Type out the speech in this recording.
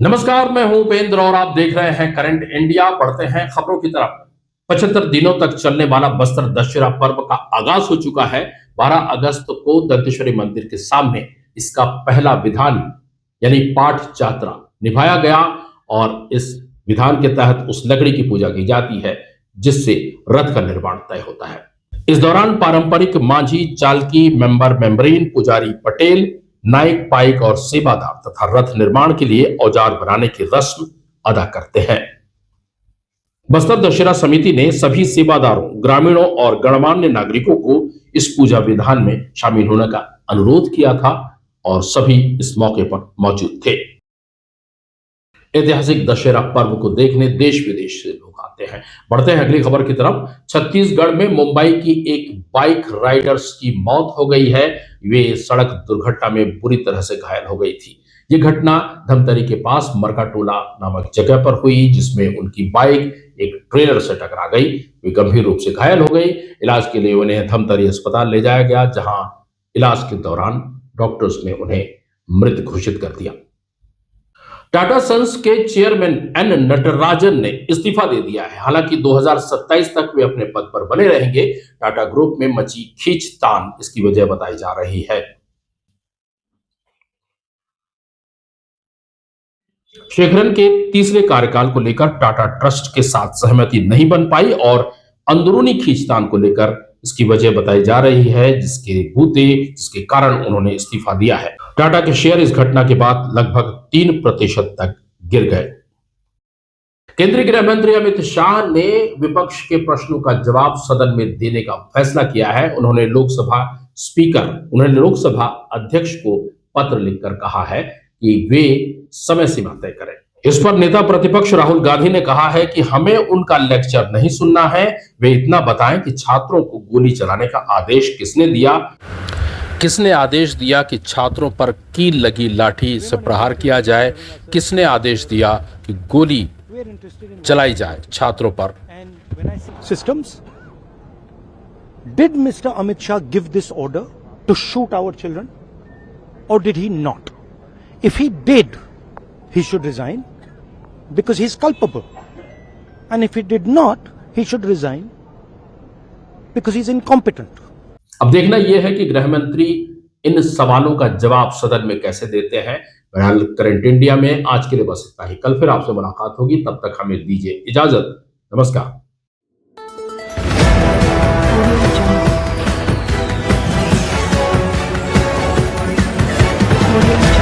नमस्कार, मैं हूं उपेंद्र और आप देख रहे हैं करंट इंडिया। बढ़ते हैं खबरों की तरफ। 75 दिनों तक चलने वाला बस्तर दशहरा पर्व का आगाज हो चुका है। 12 अगस्त को दंतेश्वरी मंदिर के सामने इसका पहला विधान यानी पाठ यात्रा निभाया गया और इस विधान के तहत उस लकड़ी की पूजा की जाती है जिससे रथ का निर्माण तय होता है। इस दौरान पारंपरिक मांझी, चालकी, मेंबर, मेंबरीन, पुजारी, पटेल, नाइक, पाइक और सेवादार तथा रथ निर्माण के लिए औजार बनाने की रस्म अदा करते हैं। बस्तर दशहरा समिति ने सभी सेवादारों, ग्रामीणों और गणमान्य नागरिकों को इस पूजा विधान में शामिल होने का अनुरोध किया था और सभी इस मौके पर मौजूद थे। ऐतिहासिक दशहरा पर्व को देखने देश विदेश से लोग आते हैं। बढ़ते हैं अगली खबर की तरफ। छत्तीसगढ़ में मुंबई की एक बाइक राइडर्स की मौत हो गई है। वे सड़क दुर्घटना में बुरी तरह से घायल हो गई थी। ये घटना धमतरी के पास मरकाटोला नामक जगह पर हुई, जिसमें उनकी बाइक एक ट्रेलर से टकरा गई। वे गंभीर रूप से घायल हो गई। इलाज के लिए उन्हें धमतरी अस्पताल ले जाया गया, जहां इलाज के दौरान डॉक्टर्स ने उन्हें मृत घोषित कर दिया। टाटा सन्स के चेयरमैन एन नटराजन ने इस्तीफा दे दिया है। हालांकि 2027 तक वे अपने पद पर बने रहेंगे। टाटा ग्रुप में मची खींचतान इसकी वजह बताई जा रही है। शेखरन के तीसरे कार्यकाल को लेकर टाटा ट्रस्ट के साथ सहमति नहीं बन पाई और अंदरूनी खींचतान को लेकर इसकी वजह बताई जा रही है, जिसके कारण उन्होंने इस्तीफा दिया है। टाटा के शेयर इस घटना के बाद लगभग 3% तक गिर गए। केंद्रीय गृह मंत्री अमित शाह ने विपक्ष के प्रश्नों का जवाब सदन में देने का फैसला किया है। उन्होंने लोकसभा अध्यक्ष को पत्र लिखकर कहा है कि वे समय सीमा तय करें। इस पर नेता प्रतिपक्ष राहुल गांधी ने कहा है कि हमें उनका लेक्चर नहीं सुनना है। वे इतना बताएं कि छात्रों को गोली चलाने का आदेश किसने दिया। किसने आदेश दिया कि छात्रों पर कील लगी लाठी से प्रहार किया जाए। किसने आदेश दिया कि गोली चलाई जाए छात्रों पर। Systems. Did Mr. Amit Shah give this order to shoot our children or did he not? If he did, he should resign because he is culpable. And if he did not, he should resign because he is incompetent. अब देखना यह है कि गृह मंत्री इन सवालों का जवाब सदन में कैसे देते हैं। बहरहाल करंट इंडिया में आज के लिए बस इतना ही। कल फिर आपसे मुलाकात होगी, तब तक हमें दीजिए इजाजत। नमस्कार। Audio